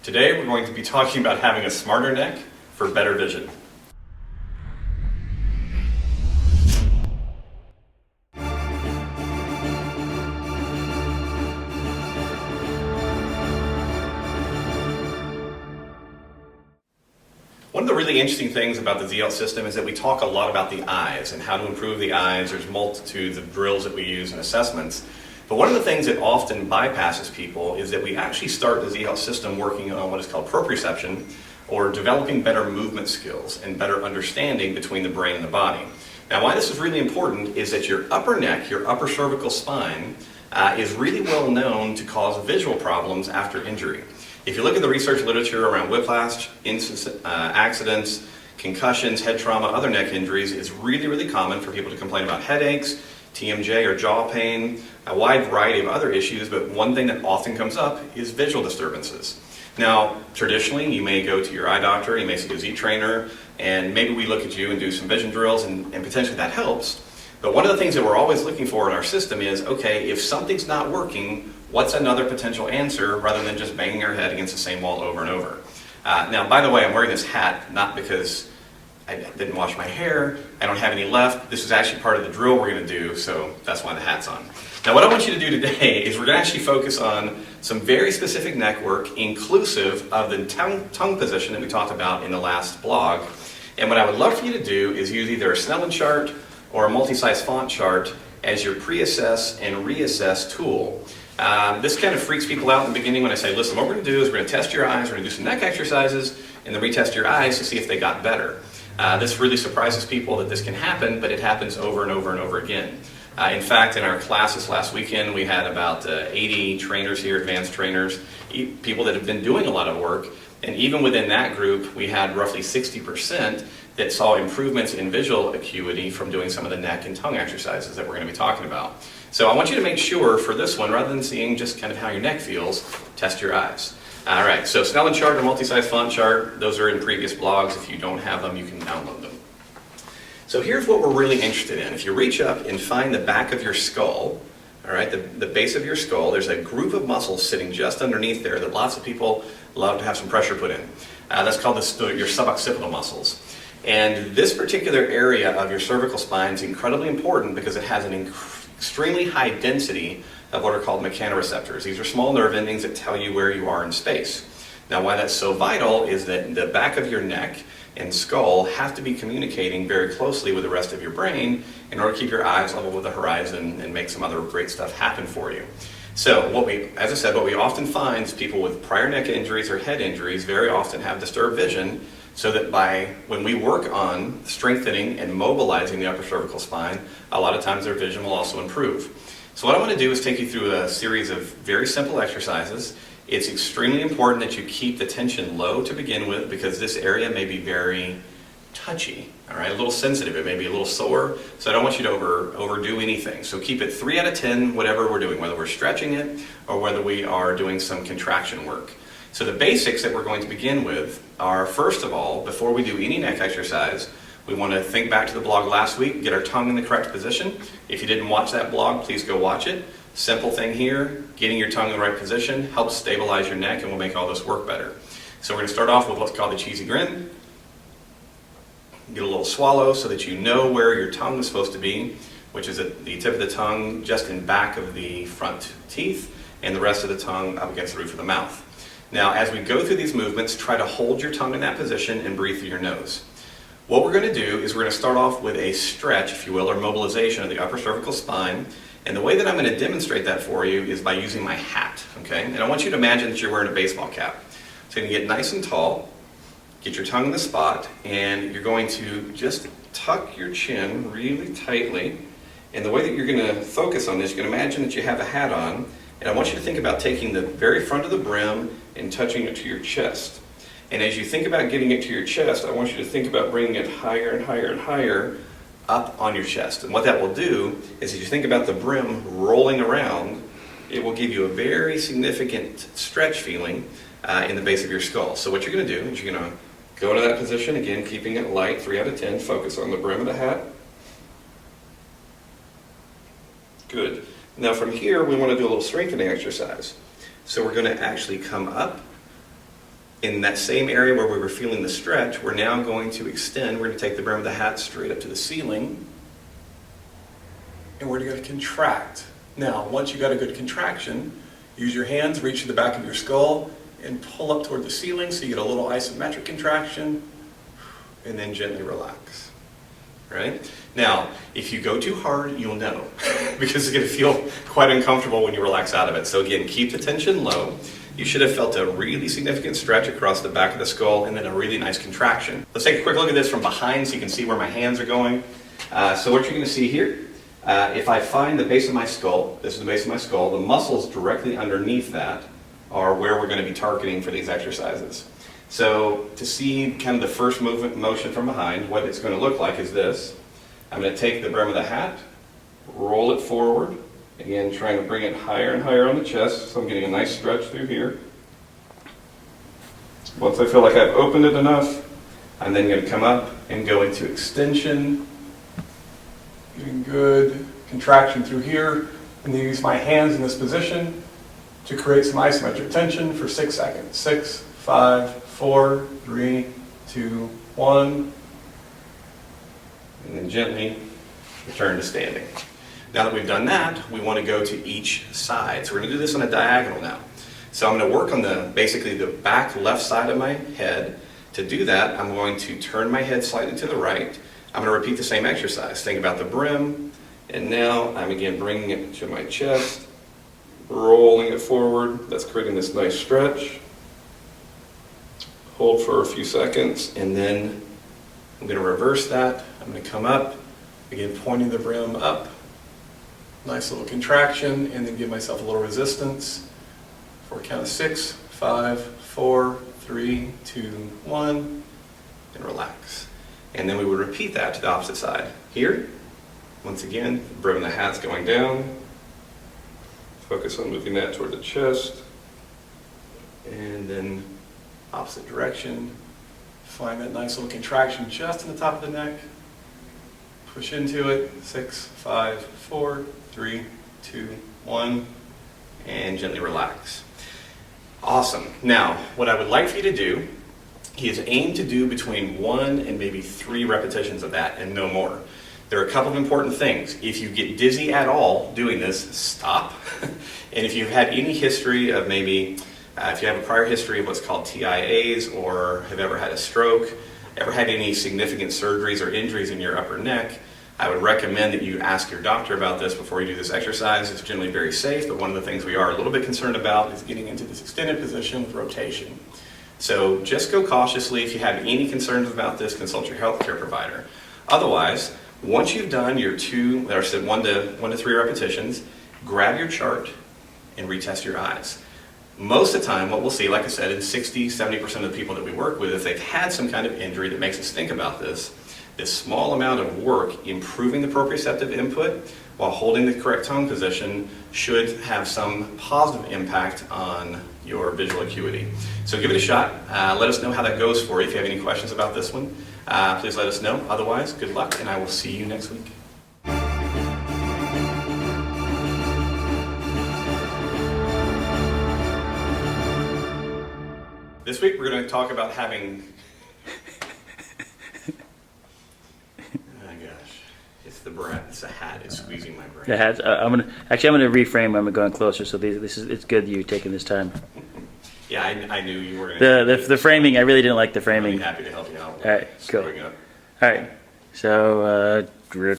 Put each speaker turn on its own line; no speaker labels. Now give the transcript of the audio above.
Today we're going to be talking about having a smarter neck for better vision. One of the really interesting things about the ZL system is that we talk a lot about the eyes and how to improve the eyes. There's multitudes of drills that we use and assessments. But one of the things that often bypasses people is that we actually start the ZL system working on what is called proprioception, or developing better movement skills and better understanding between the brain and the body. Now, why this is really important is that your upper neck, your upper cervical spine, is really well known to cause visual problems after injury. If you look at the research literature around whiplash, accidents, concussions, head trauma, other neck injuries, it's really common for people to complain about headaches, TMJ or jaw pain, a wide variety of other issues, but one thing that often comes up is visual disturbances. Now, traditionally, you may go to your eye doctor, you may see a Z trainer, and maybe we look at you and do some vision drills, and potentially that helps. But one of the things that we're always looking for in our system is, okay, if something's not working, what's another potential answer rather than just banging our head against the same wall over and over? Now, by the way, I'm wearing this hat not because I didn't wash my hair, I don't have any left. This is actually part of the drill we're going to do, so that's why the hat's on. Now, what I want you to do today is we're going to actually focus on some very specific neck work, inclusive of the tongue position that we talked about in the last blog. And what I would love for you to do is use either a Snellen chart or a multi-size font chart as your pre-assess and reassess tool. This kind of freaks people out in the beginning when I say, listen, what we're going to do is we're going to test your eyes, we're going to do some neck exercises, and then retest your eyes to see if they got better. This really surprises people that this can happen, but it happens over and over and over again. In fact, in our classes last weekend, we had about 80 trainers here, advanced trainers, people that have been doing a lot of work, and even within that group, we had roughly 60% that saw improvements in visual acuity from doing some of the neck and tongue exercises that we're going to be talking about. So I want you to make sure for this one, rather than seeing just kind of how your neck feels, test your eyes. All right, so Snellen chart or multi-size font chart, those are in previous blogs. If you don't have them, you can download them. So here's what we're really interested in. If you reach up and find the back of your skull, all right, the base of your skull, there's a group of muscles sitting just underneath there that lots of people love to have some pressure put in. That's called your suboccipital muscles. And this particular area of your cervical spine is incredibly important because it has an extremely high density of what are called mechanoreceptors. These are small nerve endings that tell you where you are in space. Now, why that's so vital is that the back of your neck and skull have to be communicating very closely with the rest of your brain in order to keep your eyes level with the horizon and make some other great stuff happen for you. So as I said, what we often find is people with prior neck injuries or head injuries very often have disturbed vision, so that when we work on strengthening and mobilizing the upper cervical spine, a lot of times their vision will also improve. So what I want to do is take you through a series of very simple exercises. It's extremely important that you keep the tension low to begin with because this area may be very touchy, all right, a little sensitive, it may be a little sore, so I don't want you to overdo anything. So keep it 3 out of 10, whatever we're doing, whether we're stretching it or whether we are doing some contraction work. So the basics that we're going to begin with are, first of all, before we do any neck exercise, we want to think back to the blog last week, get our tongue in the correct position. If you didn't watch that blog, please go watch it. Simple thing here, getting your tongue in the right position helps stabilize your neck and will make all this work better. So we're going to start off with what's called the cheesy grin. Get a little swallow so that you know where your tongue is supposed to be, which is at the tip of the tongue just in back of the front teeth and the rest of the tongue up against the roof of the mouth. Now, as we go through these movements, try to hold your tongue in that position and breathe through your nose. What we're going to do is we're going to start off with a stretch, if you will, or mobilization of the upper cervical spine. And the way that I'm going to demonstrate that for you is by using my hat, okay? And I want you to imagine that you're wearing a baseball cap. So you're going to get nice and tall, get your tongue in the spot, and you're going to just tuck your chin really tightly. And the way that you're going to focus on this, you're going to imagine that you have a hat on, and I want you to think about taking the very front of the brim and touching it to your chest. And as you think about getting it to your chest, I want you to think about bringing it higher and higher and higher up on your chest. And what that will do is, as you think about the brim rolling around, it will give you a very significant stretch feeling in the base of your skull. So what you're going to do is you're going to go to that position, again, keeping it light, 3 out of 10, focus on the brim of the hat. Good. Now from here, we want to do a little strengthening exercise. So we're going to actually come up In that same area where we were feeling the stretch, we're now going to extend. We're going to take the brim of the hat straight up to the ceiling. And we're going to contract. Now, once you got a good contraction, use your hands, reach to the back of your skull, and pull up toward the ceiling so you get a little isometric contraction, and then gently relax. Right? Now, if you go too hard, you'll know, because it's going to feel quite uncomfortable when you relax out of it. So again, keep the tension low. You should have felt a really significant stretch across the back of the skull and then a really nice contraction. Let's take a quick look at this from behind so you can see where my hands are going. So what you're going to see here, if I find the base of my skull, this is the base of my skull, the muscles directly underneath that are where we're going to be targeting for these exercises. So to see kind of the first motion from behind, what it's going to look like is this. I'm going to take the brim of the hat, roll it forward, again trying to bring it higher and higher on the chest, so I'm getting a nice stretch through here. Once I feel like I've opened it enough, I'm then going to come up and go into extension, getting good contraction through here, and then use my hands in this position to create some isometric tension for 6 seconds. 6, 5, 4, 3, 2, 1, and then gently return to standing. Now that we've done that, we want to go to each side. So we're going to do this on a diagonal now. So I'm going to work on basically the back left side of my head. To do that, I'm going to turn my head slightly to the right. I'm going to repeat the same exercise. Think about the brim, and now I'm again bringing it to my chest, rolling it forward. That's creating this nice stretch. Hold for a few seconds, and then I'm going to reverse that. I'm going to come up, again pointing the brim up. Nice little contraction, and then give myself a little resistance for a count of 6, 5, 4, 3, 2, 1, and relax. And then we would repeat that to the opposite side. Here, once again, the brim of the hat's going down. Focus on moving that toward the chest. And then opposite direction. Find that nice little contraction just in the top of the neck. Push into it. 6, 5, 4, 3, 2, 1, and gently relax. Awesome. Now, what I would like for you to do is aim to do between 1 and maybe 3 repetitions of that and no more. There are a couple of important things. If you get dizzy at all doing this, stop. And if you've had any history of maybe, if you have a prior history of what's called TIAs, or have ever had a stroke, ever had any significant surgeries or injuries in your upper neck, I would recommend that you ask your doctor about this before you do this exercise. It's generally very safe, but one of the things we are a little bit concerned about is getting into this extended position with rotation. So just go cautiously. If you have any concerns about this, consult your healthcare provider. Otherwise, once you've done your 1 to 3 repetitions, grab your chart and retest your eyes. Most of the time, what we'll see, like I said, in 60-70% of the people that we work with, if they've had some kind of injury that makes us think about this small amount of work improving the proprioceptive input while holding the correct tone position should have some positive impact on your visual acuity. So give it a shot. Let us know how that goes for you. If you have any questions about this one, please let us know. Otherwise, good luck, and I will see you next week. This week we're going to talk about having... It's a hat. It's squeezing my brain.
The hat. I'm gonna reframe. I'm going closer. So it's good you taking this time.
Yeah, I knew you were going to.
The framing. I really didn't like the framing.
I'm happy to help you out.
All right, cool.
All
right. So we're